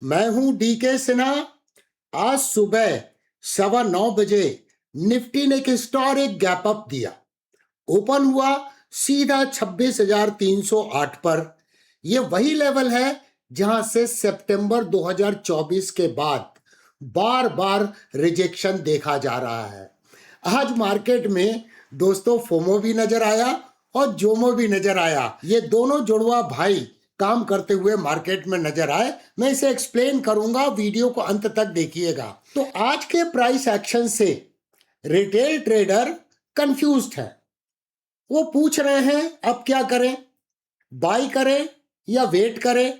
मैं हूं डीके सिन्हा। आज सुबह 9:15 बजे निफ्टी ने एक हिस्टोरिक गैप अप दिया। ओपन हुआ सीधा 26,308 पर। यह वही लेवल है जहां से सितंबर 2024 के बाद बार बार रिजेक्शन देखा जा रहा है। आज मार्केट में दोस्तों फोमो भी नजर आया और जोमो भी नजर आया। ये दोनों जुड़वा भाई काम करते हुए मार्केट में नजर आए। मैं इसे एक्सप्लेन करूंगा, वीडियो को अंत तक देखिएगा। तो आज के प्राइस एक्शन से रिटेल ट्रेडर कंफ्यूज्ड है। वो पूछ रहे हैं अब क्या करें, बाई करें या वेट करें।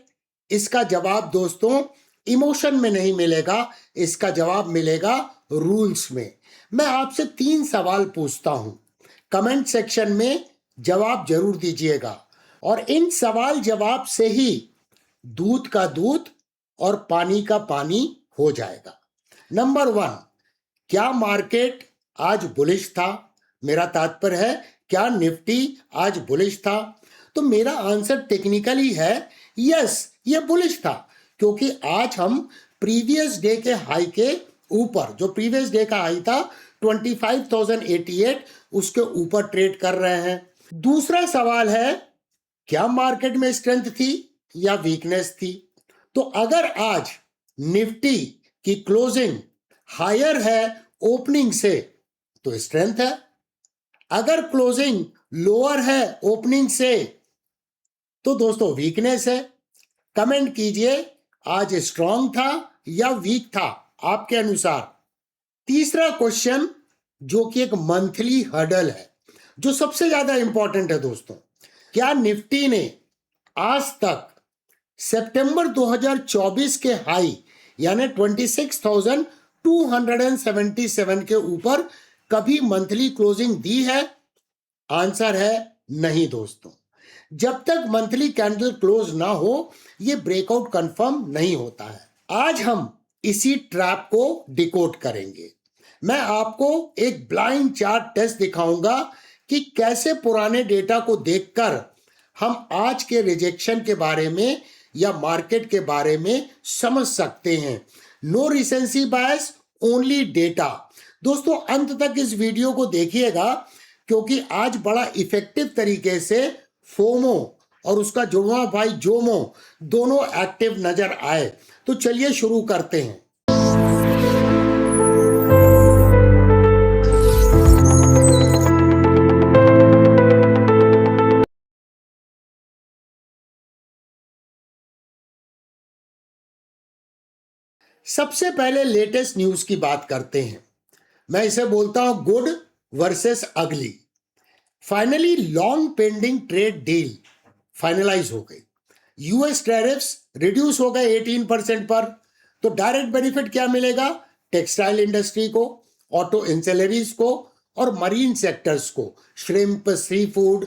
इसका जवाब दोस्तों इमोशन में नहीं मिलेगा, इसका जवाब मिलेगा रूल्स में। मैं आपसे 3 सवाल पूछता हूं, कमेंट सेक्शन में जवाब जरूर दीजिएगा और इन सवाल जवाब से ही दूध का दूध और पानी का पानी हो जाएगा। नंबर 1, क्या मार्केट आज बुलिश था? मेरा तात्पर्य है क्या निफ्टी आज बुलिश था? तो मेरा आंसर टेक्निकली है यस, ये बुलिश था, क्योंकि आज हम प्रीवियस डे के हाई के ऊपर, जो प्रीवियस डे का हाई था 25,088, उसके ऊपर ट्रेड कर रहे हैं। दूसरा सवाल है क्या मार्केट में स्ट्रेंथ थी या वीकनेस थी? तो अगर आज निफ्टी की क्लोजिंग हायर है ओपनिंग से तो स्ट्रेंथ है, अगर क्लोजिंग लोअर है ओपनिंग से तो दोस्तों वीकनेस है। कमेंट कीजिए आज स्ट्रांग था या वीक था आपके अनुसार। तीसरा क्वेश्चन जो कि एक मंथली हर्डल है, जो सबसे ज्यादा इंपॉर्टेंट है दोस्तों, क्या निफ्टी ने आज तक सितंबर 2024 के हाई यानी 26,277 के ऊपर कभी मंथली क्लोजिंग दी है? आंसर है नहीं दोस्तों। जब तक मंथली कैंडल क्लोज ना हो यह ब्रेकआउट कंफर्म नहीं होता है। आज हम इसी ट्रैप को डिकोड करेंगे। मैं आपको एक ब्लाइंड चार्ट टेस्ट दिखाऊंगा कि कैसे पुराने डेटा को देखकर हम आज के रिजेक्शन के बारे में या मार्केट के बारे में समझ सकते हैं। नो रिसेंसी बायस, ओनली डेटा। दोस्तों अंत तक इस वीडियो को देखिएगा, क्योंकि आज बड़ा इफेक्टिव तरीके से फोमो और उसका जुड़वा भाई जोमो दोनों एक्टिव नजर आए। तो चलिए शुरू करते हैं। सबसे पहले लेटेस्ट न्यूज की बात करते हैं। मैं इसे बोलता हूं गुड वर्सेस अगली। Finally long pending trade deal finalize हो गई। यूएस टैरिफ्स रिड्यूस हो गए 18% पर। तो डायरेक्ट बेनिफिट क्या मिलेगा? टेक्सटाइल इंडस्ट्री को, ऑटो इंसेलरीज को और मरीन सेक्टर्स को, श्रिम्प, सी फूड,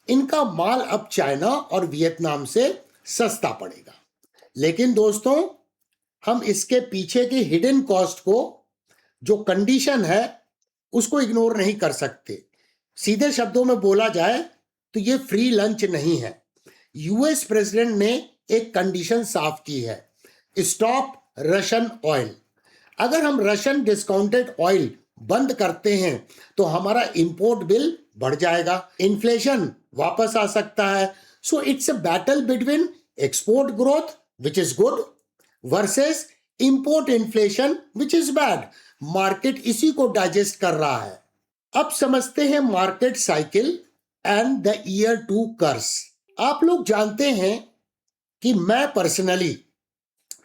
इनका माल अब चाइना और वियतनाम से सस्ता पड़ेगा। लेकिन दोस्तों हम इसके पीछे की हिडन कॉस्ट को, जो कंडीशन है, उसको इग्नोर नहीं कर सकते। सीधे शब्दों में बोला जाए तो ये फ्री लंच नहीं है। यूएस प्रेसिडेंट ने एक कंडीशन साफ की है, स्टॉप रशियन ऑयल। अगर हम रशियन डिस्काउंटेड ऑयल बंद करते हैं तो हमारा इंपोर्ट बिल बढ़ जाएगा, इन्फ्लेशन वापस आ सकता है। So it's a battle between export growth which is good versus import inflation which is bad. Market इसी को डाइजेस्ट कर रहा है। अब समझते हैं market cycle and the year 2 कर्स। आप लोग जानते हैं कि मैं पर्सनली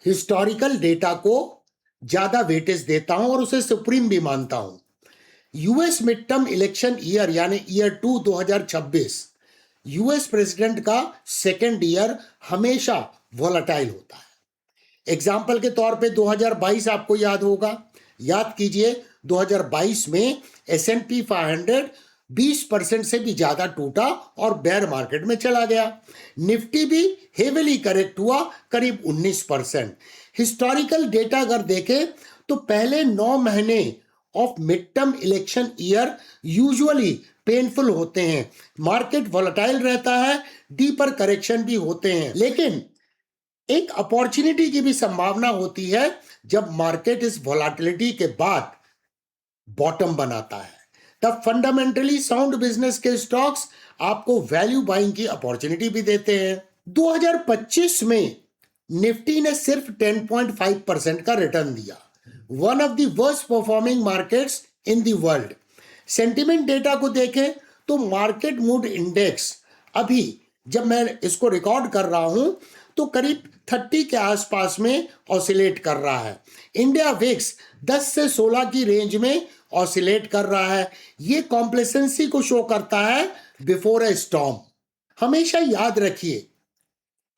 हिस्टोरिकल डेटा को ज्यादा वेटेज देता हूं और उसे सुप्रीम भी मानता हूं। US mid term election year यानी ईयर 2 2026 यूएस प्रेसिडेंट का सेकेंड ईयर हमेशा वॉलेटाइल होता है। एग्जाम्पल के तौर पे 2022 आपको याद होगा। याद कीजिए 2022 में S&P 500 20% से भी ज्यादा टूटा और बेयर मार्केट में चला गया। निफ्टी भी हेवीली करेक्ट हुआ, करीब 19%। हिस्टोरिकल डेटा अगर देखें तो पहले 9 महीने of mid term election year usually painful होते हैं। मार्केट वॉलेटाइल रहता है, डीपर करेक्शन भी होते हैं। लेकिन एक अपॉर्चुनिटी की भी संभावना होती है जब मार्केट इस वॉलेटिलिटी के बाद बॉटम बनाता है, तब फंडामेंटली साउंड बिजनेस के स्टॉक्स आपको वैल्यू बाइंग की अपॉर्चुनिटी भी देते हैं। 2025 में निफ्टी ने सिर्फ 10.5% का रिटर्न दिया, one of the worst performing markets in the world. Sentiment data को देखें तो मार्केट मूड इंडेक्स अभी जब मैं इसको रिकॉर्ड कर रहा हूं तो करीब 30 के आसपास में ऑसिलेट कर रहा है। इंडिया विक्स 10 से 16 की रेंज में ऑसिलेट कर रहा है। ये कॉम्प्लेसेंसी को शो करता है बिफोर अ स्टॉर्म। हमेशा याद रखिए,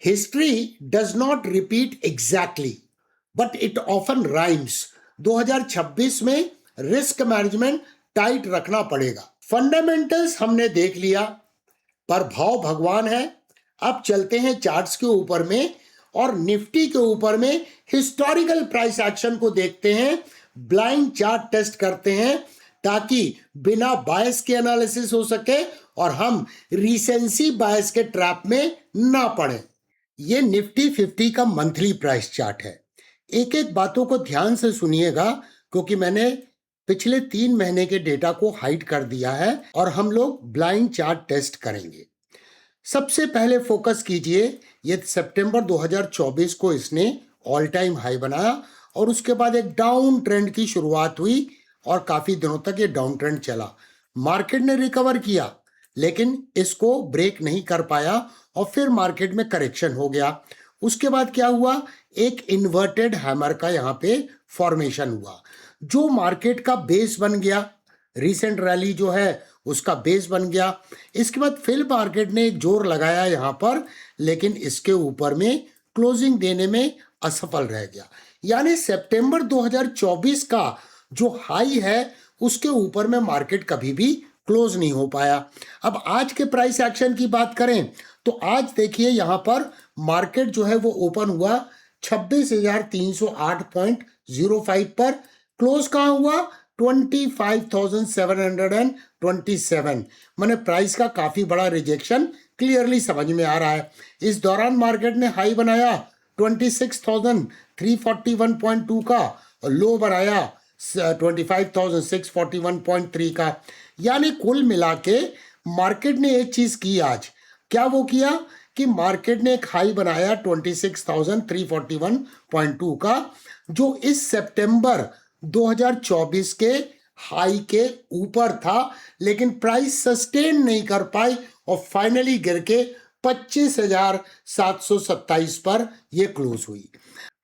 history does not repeat exactly but it often rhymes. 2026 में रिस्क मैनेजमेंट टाइट रखना पड़ेगा। फंडामेंटल्स हमने देख लिया, पर भाव भगवान है। अब चलते हैं चार्ट्स के ऊपर में और निफ्टी के ऊपर में हिस्टोरिकल प्राइस एक्शन को देखते हैं, ब्लाइंड चार्ट टेस्ट करते हैं ताकि बिना बायस के एनालिसिस हो सके और हम रीसेंसी बायस के ट्रैप में ना पड़े। ये निफ्टी 50 का मंथली प्राइस चार्ट है। एक एक बातों को ध्यान से सुनिएगा क्योंकि मैंने पिछले 3 महीने के डेटा को हाइड कर दिया है और हम लोग ब्लाइंड चार्ट टेस्ट करेंगे। सबसे पहले फोकस कीजिए, ये सितंबर 2024 को इसने ऑल टाइम हाई बनाया और उसके बाद एक डाउन ट्रेंड की शुरुआत हुई और काफी दिनों तक ये डाउन ट्रेंड चला। मार्केट ने रिकवर किया लेकिन इसको ब्रेक नहीं कर पाया और फिर मार्केट में करेक्शन हो गया। उसके बाद क्या हुआ, एक इन्वर्टेड हैमर का यहाँ पे फॉर्मेशन हुआ जो मार्केट का बेस बन गया। रिसेंट रैली जो है उसका बेस बन गया। इसके बाद फिर मार्केट ने एक जोर लगाया यहाँ पर, लेकिन इसके ऊपर में क्लोजिंग देने में असफल रह गया। यानी सितंबर 2024 का जो हाई है उसके ऊपर में मार्केट कभी भी क्लोज नहीं हो पाया। अब आज के प्राइस एक्शन की बात करें तो आज देखिए यहाँ पर मार्केट जो है वो ओपन हुआ 26,308.05 पर, क्लोज कहाँ हुआ 25,727। मैंने प्राइस का काफी बड़ा रिजेक्शन क्लियरली समझ में आ रहा है। इस दौरान मार्केट ने हाई बनाया 26,341.2 का और लो बनाया 25,641.3 का। यानी कुल मिला के मार्केट ने एक चीज की आज, क्या वो किया कि मार्केट ने एक हाई बनाया 26,341.2 का जो इस सितंबर 2024 के हाई के ऊपर था, लेकिन प्राइस सस्टेन नहीं कर पाई और फाइनली गिर के 25,727 पर ये क्लोज हुई।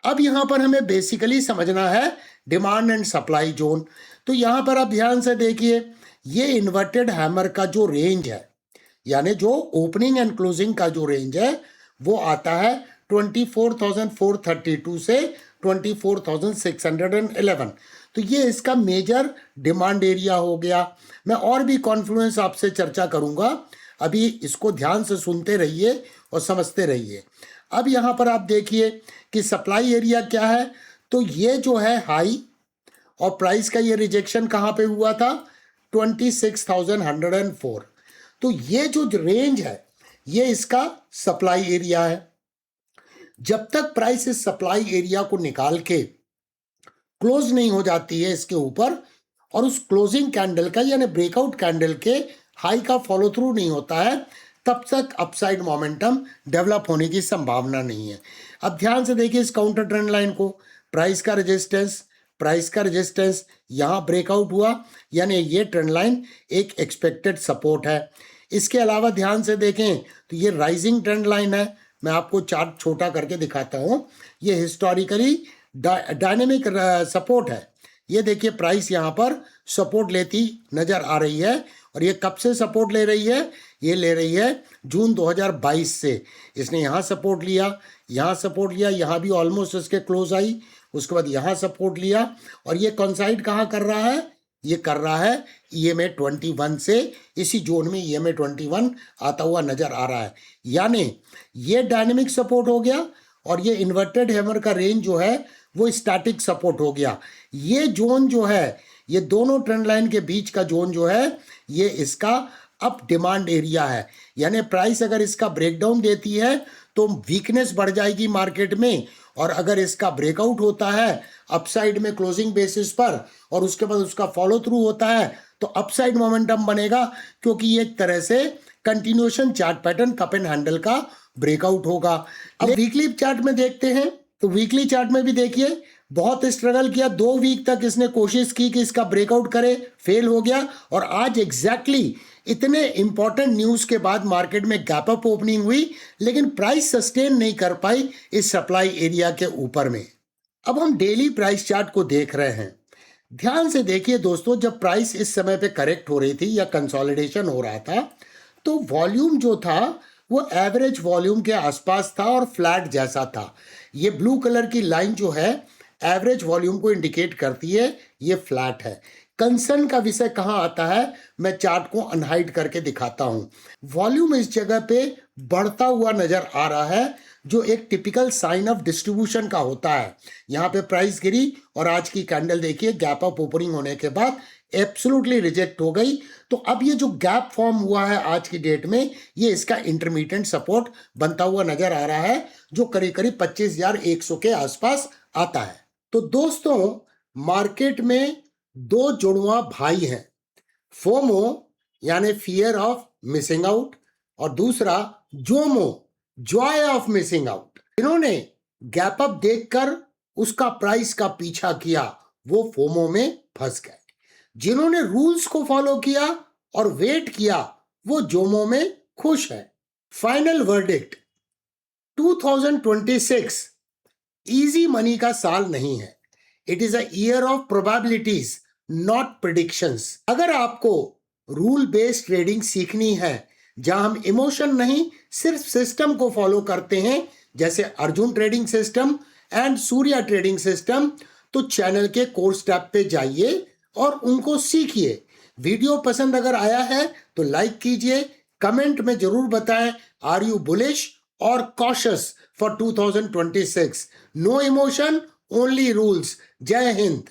अब यहां पर हमें बेसिकली समझना है डिमांड एंड सप्लाई जोन। तो यहां पर आप ध्यान से देखिए, ये इन्वर्टेड हैमर का जो रेंज है, यानी जो ओपनिंग एंड क्लोजिंग का जो रेंज है वो आता है 24,432 से 24,611। तो ये इसका मेजर डिमांड एरिया हो गया। मैं और भी कॉन्फ्लुएंस आपसे चर्चा करूंगा, अभी इसको ध्यान से सुनते रहिए और समझते रहिए। अब यहाँ पर आप देखिए कि सप्लाई एरिया क्या है। तो ये जो है हाई और प्राइस का ये रिजेक्शन कहाँ पे हुआ था 26,104। तो ये जो रेंज है ये इसका सप्लाई एरिया है। जब तक प्राइस इस सप्लाई एरिया को निकाल के क्लोज नहीं हो जाती है इसके ऊपर और उस क्लोजिंग कैंडल का यानी ब्रेकआउट कैंडल के हाई का फॉलो थ्रू नहीं होता है, तब तक अपसाइड मोमेंटम डेवलप होने की संभावना नहीं है। अब ध्यान से देखिए इस काउंटर ट्रेंड लाइन को, प्राइस का रेजिस्टेंस यहाँ ब्रेकआउट हुआ, यानी ये ट्रेंड लाइन एक एक्सपेक्टेड सपोर्ट है। इसके अलावा ध्यान से देखें तो ये राइजिंग ट्रेंड लाइन है। मैं आपको चार्ट छोटा करके दिखाता हूँ। ये हिस्टोरिकली डायनेमिक सपोर्ट है। ये देखिए प्राइस यहाँ पर सपोर्ट लेती नजर आ रही है और ये कब से सपोर्ट ले रही है, ये ले रही है जून 2022 से। इसने यहाँ सपोर्ट लिया, यहाँ सपोर्ट लिया, यहाँ भी ऑलमोस्ट इसके क्लोज आई, उसके बाद यहाँ सपोर्ट लिया और ये कॉन्साइड कहाँ कर रहा है, ये कर रहा है EMA 21 से। इसी जोन में EMA 21 आता हुआ नजर आ रहा है। यानी ये डायनेमिक सपोर्ट हो गया और ये इन्वर्टेड हैमर का रेंज जो है वो स्टैटिक सपोर्ट हो गया। ये जोन जो है, ये दोनों ट्रेंड लाइन के बीच का जोन जो है ये इसका अप डिमांड एरिया है। यानी प्राइस अगर इसका ब्रेकडाउन देती है तो वीकनेस बढ़ जाएगी मार्केट में, और अगर इसका ब्रेकआउट होता है अपसाइड में क्लोजिंग बेसिस पर और उसके बाद उसका फॉलो थ्रू होता है तो अपसाइड मोमेंटम बनेगा, क्योंकि ये एक तरह से continuation chart pattern cup and handle का ब्रेकआउट होगा। अब वीकली चार्ट में देखते हैं, तो वीकली चार्ट में भी देखिए बहुत स्ट्रगल किया, 2 वीक तक इसने कोशिश की कि इसका ब्रेकआउट करे, फेल हो गया, और आज एग्जैक्टली इतने इंपॉर्टेंट न्यूज के बाद मार्केट में गैप अप ओपनिंग हुई, लेकिन प्राइस सस्टेन नहीं कर पाई इस सप्लाई एरिया के ऊपर में। अब हम डेली प्राइस चार्ट को देख रहे हैं, ध्यान से देखिए दोस्तों, जब प्राइस इस समय पे करेक्ट हो रही थी या कंसोलिडेशन हो रहा था तो वॉल्यूम जो था वो एवरेज वॉल्यूम के आसपास था और फ्लैट जैसा था। ये ब्लू कलर की लाइन जो है एवरेज वॉल्यूम को इंडिकेट करती है, ये फ्लैट है। कंसर्न का विषय कहाँ आता है, मैं चार्ट को अनहाइड करके दिखाता हूँ। वॉल्यूम इस जगह पे बढ़ता हुआ नजर आ रहा है, जो एक टिपिकल साइन ऑफ डिस्ट्रीब्यूशन का होता है। यहाँ पे प्राइस गिरी और आज की कैंडल देखिए गैप अप ओपनिंग होने के बाद एब्सोल्युटली रिजेक्ट हो गई। तो अब ये जो गैप फॉर्म हुआ है आज की डेट में, ये इसका इंटरमीडिएट सपोर्ट बनता हुआ नजर आ रहा है, जो करीब करीब 25,100 के आसपास आता है। तो दोस्तों, मार्केट में 2 जुड़वा भाई हैं, फोमो यानी फियर ऑफ मिसिंग आउट, और दूसरा Jomo, Joy of missing out. इन्होंने गैप अप देखकर उसका प्राइस का पीछा किया, वो फोमो में फंस गए। जिन्होंने रूल्स को फॉलो किया और वेट किया, वो जोमो में खुश है। फाइनल वर्डिक्ट, 2026 इजी मनी का साल नहीं है। It is a year of probabilities not predictions. अगर आपको रूल बेस्ड ट्रेडिंग सीखनी है, जहां हम इमोशन नहीं सिर्फ सिस्टम को फॉलो करते हैं, जैसे Arjun trading system and Surya trading system, तो चैनल के कोर्स टैब पे जाइए और उनको सीखिए। वीडियो पसंद अगर आया है तो लाइक कीजिए, कमेंट में जरूर बताएं आर यू बुलिश और cautious for 2026। No emotion, only rules. जय हिंद।